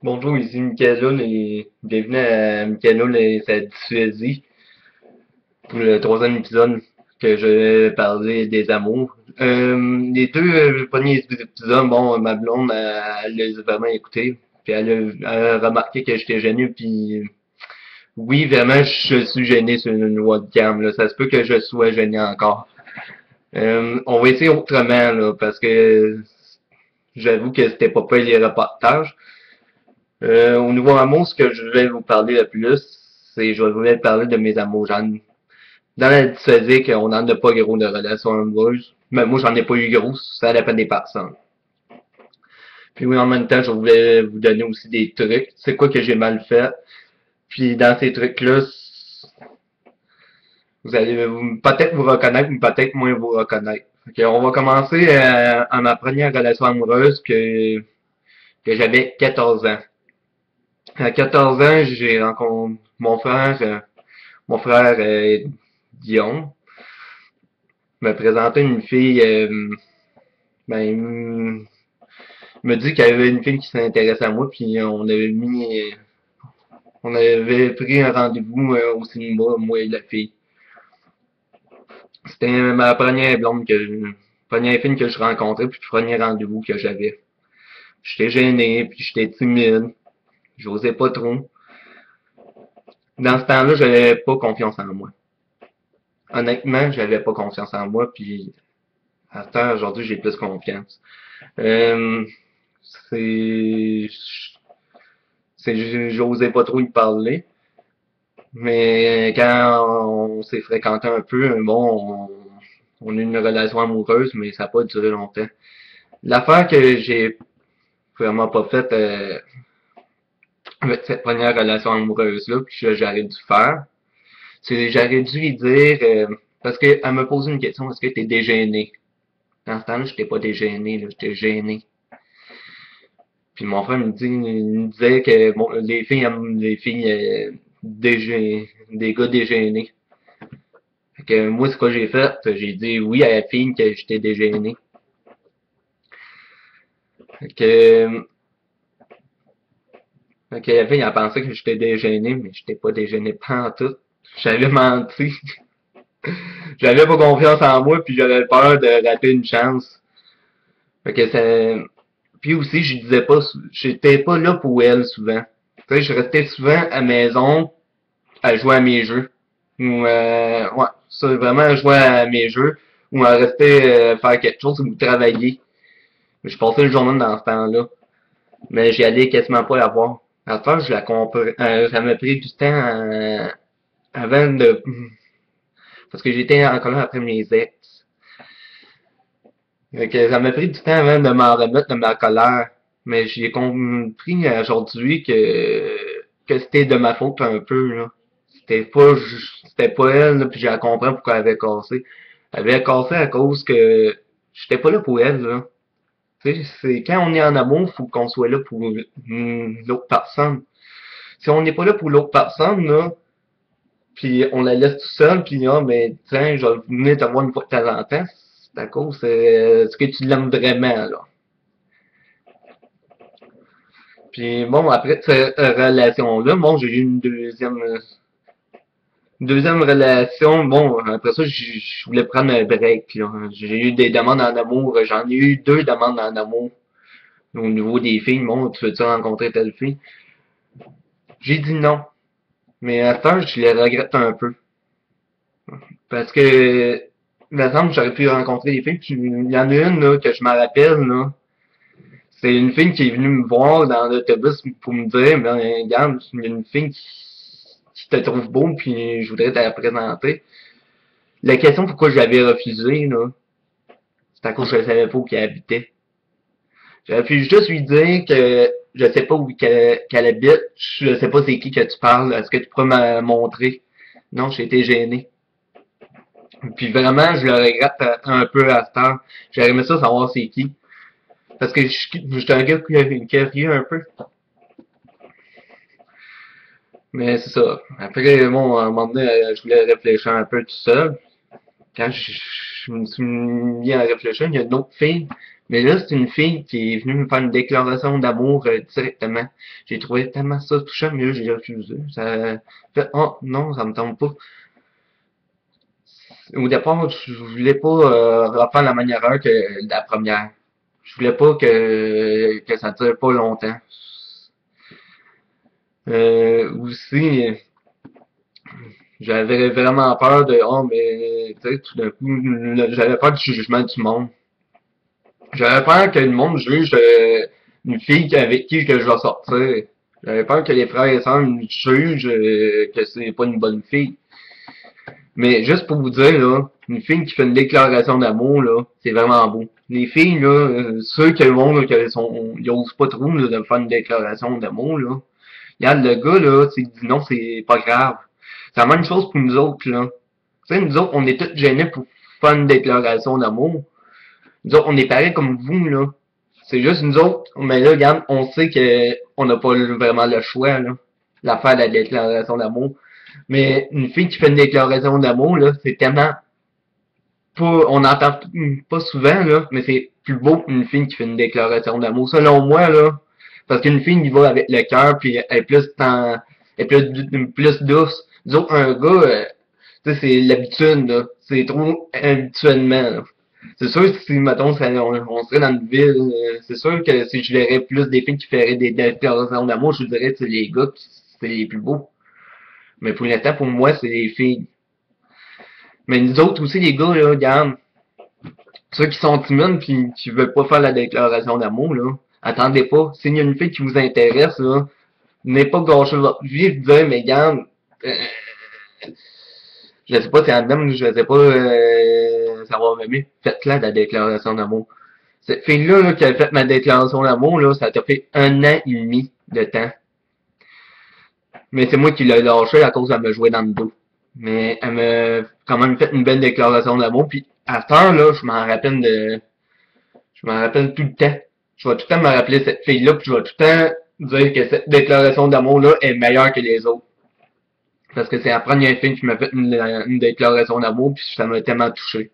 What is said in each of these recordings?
Bonjour, ici Michaela et bienvenue à Michaela et sa Suésie pour le troisième épisode que je vais parler des amours. Les deux premiers épisodes, bon, ma blonde, elle les a vraiment écoutés, puis elle a remarqué que j'étais gêné, puis oui, vraiment, je suis gêné sur une webcam, là. Ça se peut que je sois gêné encore. On va essayer autrement, là, parce que j'avoue que c'était pas les reportages. Au niveau amour, ce que je vais vous parler le plus, c'est je vais vous parler de mes amours. Dans la dissuasion qu'on n'en a pas gros de relations amoureuses. Mais moi, j'en ai pas eu gros, ça dépend des personnes. Puis oui, en même temps, je voulais vous donner aussi des trucs. C'est quoi que j'ai mal fait. Puis dans ces trucs-là, vous allez peut-être vous reconnaître, mais peut-être moins vous reconnaître. Ok, on va commencer à ma première relation amoureuse que j'avais 14 ans. À 14 ans, j'ai rencontré mon frère Guillaume me présentait une fille, ben, il me dit qu'il y avait une fille qui s'intéressait à moi, puis on avait pris un rendez-vous au cinéma, moi et la fille. C'était ma première fille que je rencontrais, puis le premier rendez-vous que j'avais. J'étais gêné, puis j'étais timide, j'osais pas trop. Dans ce temps-là, j'avais pas confiance en moi. Honnêtement, j'avais pas confiance en moi, puis à ce temps, aujourd'hui, j'ai plus confiance. Euh, c'est, j'osais pas trop y parler. Mais quand on s'est fréquenté un peu, bon, on a eu une relation amoureuse, mais ça n'a pas duré longtemps. L'affaire que j'ai vraiment pas faite avec cette première relation amoureuse-là, puis que j'aurais dû faire, c'est j'aurais dû lui dire, parce qu'elle me posait une question, est-ce que t'es dégêné? Dans ce temps-là, j'étais pas dégêné, là, j'étais gêné. Puis mon frère il me disait que bon, les filles aiment les filles des gars dégênés. Fait que moi, ce que j'ai fait, j'ai dit oui à la fille que j'étais dégêné. Fait que, fait que la fille, elle pensait que j'étais dégêné, mais j'étais pas dégêné pas en tout. J'avais menti. J'avais pas confiance en moi, puis j'avais peur de rater une chance. Fait que ça... Puis aussi, je disais pas, j'étais pas là pour elle souvent. Tu sais, je restais souvent à la maison à jouer à mes jeux. Ou, ouais, ça, vraiment à jouer à mes jeux. Ou à rester faire quelque chose ou travailler. Je passais le journée dans ce temps-là. Mais j'y allais quasiment pas la voir. À faire, je la comprends. Ça m'a pris du temps avant de... Parce que j'étais en colère après mes ex. Fait que ça m'a pris du temps avant de m'en remettre de ma colère. Mais j'ai compris aujourd'hui que c'était de ma faute un peu, là. C'était pas elle, là, puis j'ai compris pourquoi elle avait cassé. Elle avait cassé à cause que j'étais pas là pour elle, là. Tu sais, c'est quand on est en amour, faut qu'on soit là pour l'autre personne. Si on n'est pas là pour l'autre personne, là, puis on la laisse tout seul, puis ah, mais tiens, je vais venir te voir une fois de temps en temps, c'est à cause, est-ce que tu l'aimes vraiment, là? Puis bon, après cette relation-là, bon, j'ai eu une deuxième relation, bon, après ça, je voulais prendre un break, là. J'ai eu des demandes en amour, j'en ai eu deux demandes en amour au niveau des filles, bon, tu veux-tu rencontrer telle fille? J'ai dit non. Mais à ce temps, je les regrette un peu. Parce que, il me semble que j'aurais pu rencontrer des filles, puis il y en a une, là, que je me rappelle, là. C'est une fille qui est venue me voir dans l'autobus pour me dire, ben, regarde, il y a une fille qui te trouve beau, puis je voudrais te la présenter. La question pourquoi j'avais refusé, là, c'est à cause que je savais pas où qu'elle habitait. J'aurais pu juste lui dire que je sais pas où qu'elle habite, je sais pas c'est qui que tu parles, est-ce que tu pourrais me montrer? Non, j'ai été gêné. Puis vraiment, je le regrette un peu à ce temps. J'aurais aimé ça savoir c'est qui. Parce que je suis un gars curieux un peu. Mais c'est ça. Après, bon, à un moment donné, je voulais réfléchir un peu tout seul. Quand je me suis mis à réfléchir, il y a une autre fille. Mais là, c'est une fille qui est venue me faire une déclaration d'amour directement. J'ai trouvé tellement ça touchant, mais là, j'ai refusé. Ça fait, oh non, ça me tente pas. Au départ, je voulais pas refaire la même erreur que la première. Je voulais pas que ça dure pas longtemps. Aussi, j'avais vraiment peur de, oh, mais, tu sais, tout d'un coup, j'avais peur du jugement du monde. J'avais peur que le monde juge une fille avec qui que je vais sortir. J'avais peur que les frères et sœurs me jugent que c'est pas une bonne fille. Mais juste pour vous dire, là, une fille qui fait une déclaration d'amour, là, c'est vraiment beau. Les filles, là, ceux qui vont, là, ils osent pas trop, là, de faire une déclaration d'amour, là. Regarde, le gars, là, s'il dit non, c'est pas grave. C'est la même chose pour nous autres, là. Tu sais, nous autres, on est tous gênés pour faire une déclaration d'amour. Nous autres, on est pareil comme vous, là. C'est juste nous autres, mais là, regarde, on sait que on n'a pas vraiment le choix, là. L'affaire de la déclaration d'amour. Mais une fille qui fait une déclaration d'amour, là, c'est tellement pas, on n'entend pas souvent, là, mais c'est plus beau qu'une fille qui fait une déclaration d'amour, selon moi, là. Parce qu'une fille qui va avec le cœur, puis elle est plus douce. Disons, un gars, tu sais, c'est l'habitude, là. C'est trop habituellement, là. C'est sûr que si, mettons, on serait dans une ville, c'est sûr que si je verrais plus des filles qui feraient des déclarations d'amour, je vous dirais que c'est les gars qui c'est les plus beaux. Mais pour l'instant, pour moi, c'est les filles. Mais nous autres aussi, les gars, là, regarde, ceux qui sont timides pis qui veulent pas faire la déclaration d'amour, là, attendez pas. S'il y a une fille qui vous intéresse, là, n'ayez pas gâché votre vie, vous dire, mais regarde, euh, je sais pas, c'est un homme, je sais pas, ça va m'aimer. Faites-la la déclaration d'amour. Cette fille-là, là, qui a fait ma déclaration d'amour, là, ça t'a fait 1 an et demi de temps. Mais c'est moi qui l'ai lâché à cause qu'elle me jouait dans le dos. Mais elle m'a quand même fait une belle déclaration d'amour. Puis à cette heure, là, je m'en rappelle tout le temps. Je vais tout le temps me rappeler cette fille-là, puis je vais tout le temps dire que cette déclaration d'amour-là est meilleure que les autres. Parce que c'est la première fille qui m'a fait une déclaration d'amour, puis ça m'a tellement touché.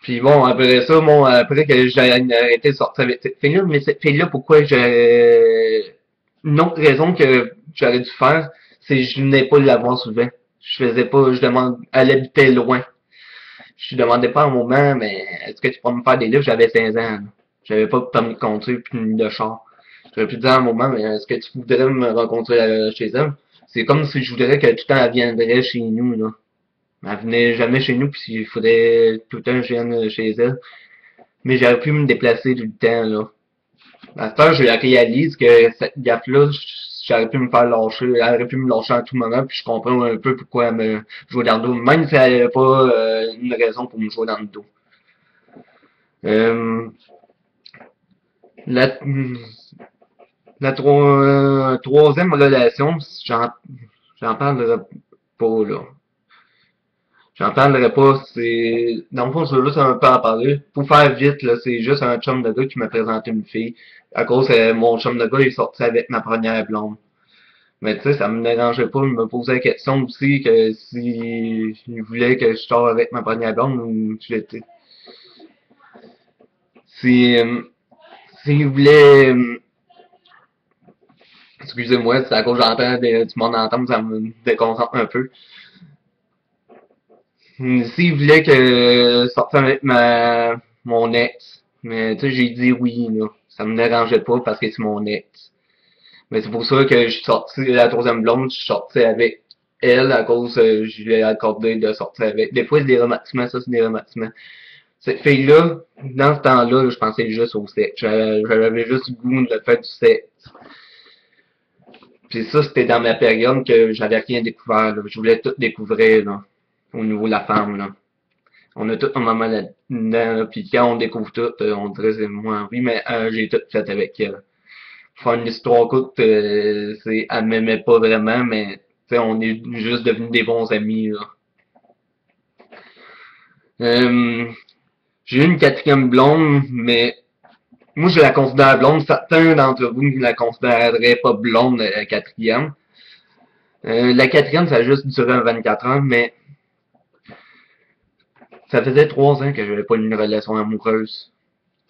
Puis bon, après ça, bon, après que j'ai arrêté de sortir avec cette fille-là, mais cette fille-là, pourquoi j'ai... Une autre raison que j'aurais dû faire, c'est que je venais pas de la voir souvent. Je faisais pas, je demande, elle habitait loin. Je demandais pas un moment, mais est-ce que tu peux me faire des livres? J'avais 16 ans. J'avais pas de permis de conduire puis de char. J'aurais pu dire à un moment, mais est-ce que tu voudrais me rencontrer chez elle? C'est comme si je voudrais que tout le temps elle viendrait chez nous, là. Elle venait jamais chez nous, puis il faudrait tout le temps que je vienne chez elle. Mais j'aurais pu me déplacer tout le temps, là. À cette heure, je réalise que cette gaffe-là, j'aurais pu me faire lâcher, elle aurait pu me lâcher à tout moment, puis je comprends un peu pourquoi elle me jouait dans le dos, même si elle n'avait pas une raison pour me jouer dans le dos. Euh, la, la troisième relation, j'en parlerai pas, là. J'en parlerai pas, c'est... Dans le fond, je veux juste un peu en parler. Pour faire vite, là, c'est juste un chum de gars qui m'a présenté une fille. À cause mon chum de gars est sorti avec ma première blonde. Mais tu sais, ça me dérangeait pas, il me posait la question aussi que si il voulait que je sorte avec ma première blonde ou j'étais. Si, s'il voulait, excusez-moi, c'est à cause que j'entends du monde entendre, ça me déconcentre un peu. S'il voulait que je sorte avec mon ex, mais tu sais, j'ai dit oui, là. Ça me dérangeait pas parce que c'est mon ex. Mais c'est pour ça que je suis sorti, la troisième blonde, je suis sorti avec elle à cause je lui ai accordé de sortir avec. Des fois, c'est des remerciements, ça, c'est des remerciements. Cette fille-là, dans ce temps-là, je pensais juste au sexe. J'avais juste le goût de faire du sexe. Puis ça, c'était dans ma période que j'avais rien découvert, là. Je voulais tout découvrir, là, au niveau de la femme, là. On a tout un moment là-dedans, là, puis quand on découvre tout, on dirait c'est moi, oui, mais j'ai tout fait avec elle. Faire une histoire courte, elle m'aimait pas vraiment, mais tu sais, on est juste devenus des bons amis, là. Euh, j'ai eu une quatrième blonde, mais moi je la considère blonde. Certains d'entre vous ne la considéreraient pas blonde, la quatrième. La quatrième, ça a juste duré un 24 heures, mais Ça faisait 3 ans que j'avais pas une relation amoureuse.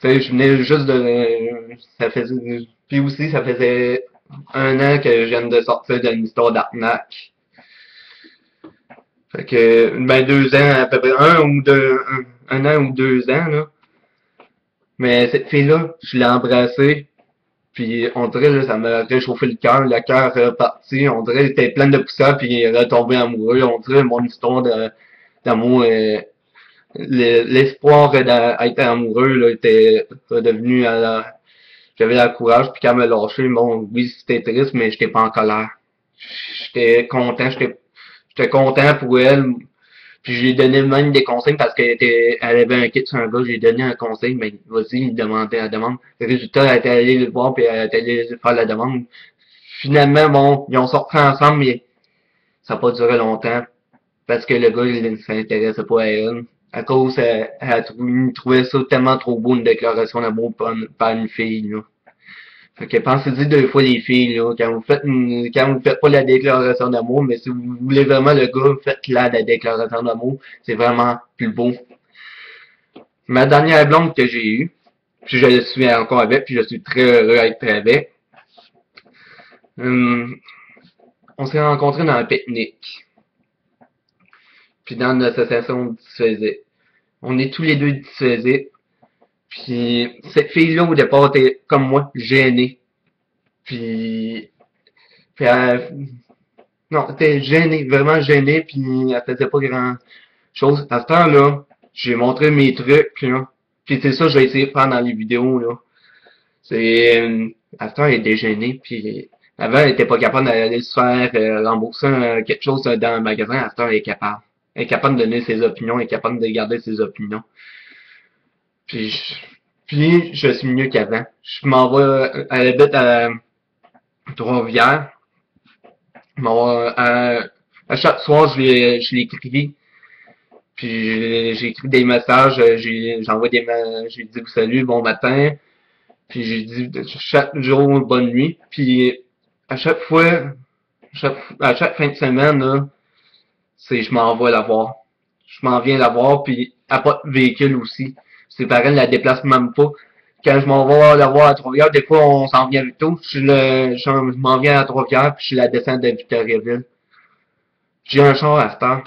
Tu sais, je venais juste de... Ça faisait... Puis aussi, ça faisait 1 an que je viens de sortir d'une histoire d'arnaque. Fait que, ben 2 ans, à peu près, un an ou 2 ans, là. Mais cette fille-là, je l'ai embrassée, puis on dirait, là, ça m'a réchauffé le cœur est parti, on dirait, qu'il était plein de poussière, puis il est retombé amoureux, on dirait, mon histoire d'amour, l'espoir d'être amoureux, là, était redevenu j'avais le courage, puis quand elle m'a lâché, bon, oui, c'était triste, mais j'étais pas en colère. J'étais content pour elle. Puis je lui ai donné même des conseils parce elle avait un kit sur un gars, j'ai donné un conseil, mais vas-y, il demandait la demande. Le résultat, elle était allée le voir, puis elle était allée faire la demande. Finalement, bon, ils ont sorti ensemble, mais ça n'a pas duré longtemps. Parce que le gars, il ne s'intéressait pas à elle. À cause, il trouvait ça tellement trop beau, une déclaration d'amour par une fille, là. Fait que pensez-y 2 fois les filles, là, quand vous faites pas la déclaration d'amour, mais si vous voulez vraiment le gars, faites la déclaration d'amour, c'est vraiment plus beau. Ma dernière blonde que j'ai eue, puis je le suis encore avec, puis je suis très heureux d'être avec. On s'est rencontrés dans un pique-nique. Puis dans une association dysphasique. On est tous les deux dysphasiques. Puis cette fille-là, au départ, était comme moi, gênée. Puis non, elle était gênée, vraiment gênée, puis elle faisait pas grand-chose. À ce temps-là, j'ai montré mes trucs, là. Puis c'est ça que je vais essayer de faire dans les vidéos, là. À ce temps, elle était gênée, puis avant, elle était pas capable d'aller se faire rembourser quelque chose dans un magasin. À ce temps, elle est capable. Elle est capable de donner ses opinions, elle est capable de garder ses opinions. Puis je suis mieux qu'avant. Je m'en vais, elle habite à Trois-Rivières. À chaque soir, je l'écris. Puis j'écris des messages, j'envoie j'ai dit salut, bon matin. Puis j'ai dit chaque jour bonne nuit. Puis à chaque fois, à chaque fin de semaine, là, je m'en vais la voir. Je m'en viens la voir, puis elle n'a pas de véhicule aussi. Ses parents ne la déplacent même pas. Quand je m'en vais la voir à Trois-Rivières, des fois on s'en vient plus tôt. Je m'en viens à Trois-Rivières, puis je la descends de Victoriaville. J'ai un char à cette heure.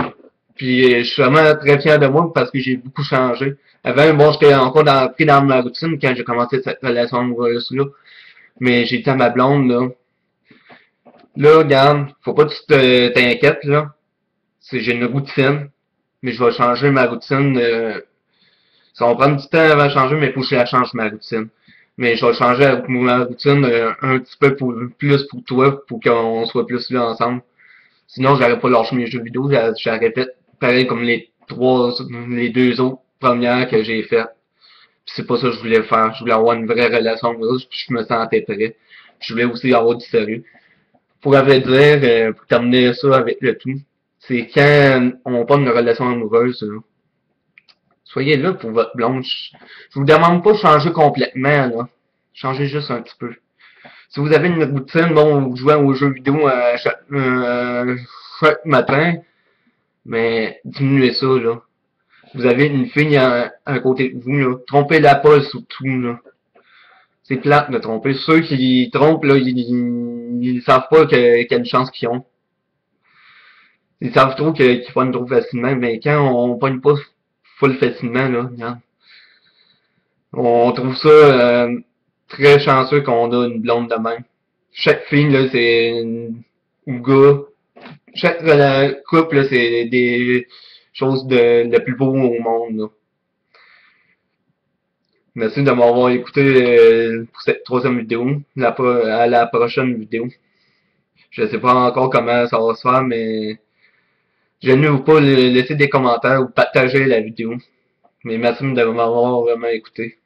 Puis je suis vraiment très fier de moi parce que j'ai beaucoup changé. Avant, bon, j'étais encore pris dans ma routine quand j'ai commencé cette relation amoureuse-là. Mais j'ai dit à ma blonde, là, regarde, faut pas que tu t'inquiètes, là. J'ai une routine, mais je vais changer ma routine. Ça va prendre du temps avant de changer, mais il faut que je la change, ma routine. Mais je vais changer ma routine un petit peu plus pour toi, pour qu'on soit plus là ensemble. Sinon, j'aurais pas lâché mes jeux vidéo, j'aurais fait pareil comme les 2 autres premières que j'ai faites. C'est pas ça que je voulais faire. Je voulais avoir une vraie relation amoureuse, puis je me sentais prêt. Je voulais aussi avoir du sérieux. Pour vrai dire, pour terminer ça avec le tout, c'est quand on parle d'une relation amoureuse, là, soyez là pour votre blonde. Je vous demande pas de changer complètement, là. Changez juste un petit peu. Si vous avez une routine, bon, vous jouez aux jeux vidéo chaque matin, mais diminuez ça, là. Vous avez une fille à côté de vous, là. Trompez-la pas surtout, là. C'est plate de tromper. Ceux qui trompent, là, ils savent pas quelle chance qu'ils ont. Ils savent trop qu'ils pognent trop facilement, mais quand on pogne pas full facilement, là, regarde. On trouve ça très chanceux qu'on a une blonde de même. Chaque fille, là, c'est un gars. Chaque couple, là, c'est des choses de plus beau au monde, là. Merci de m'avoir écouté pour cette 3e vidéo. À la prochaine vidéo. Je sais pas encore comment ça va se faire, mais gênez-vous pas, laissez des commentaires ou partagez la vidéo. Mais merci de m'avoir vraiment écouté.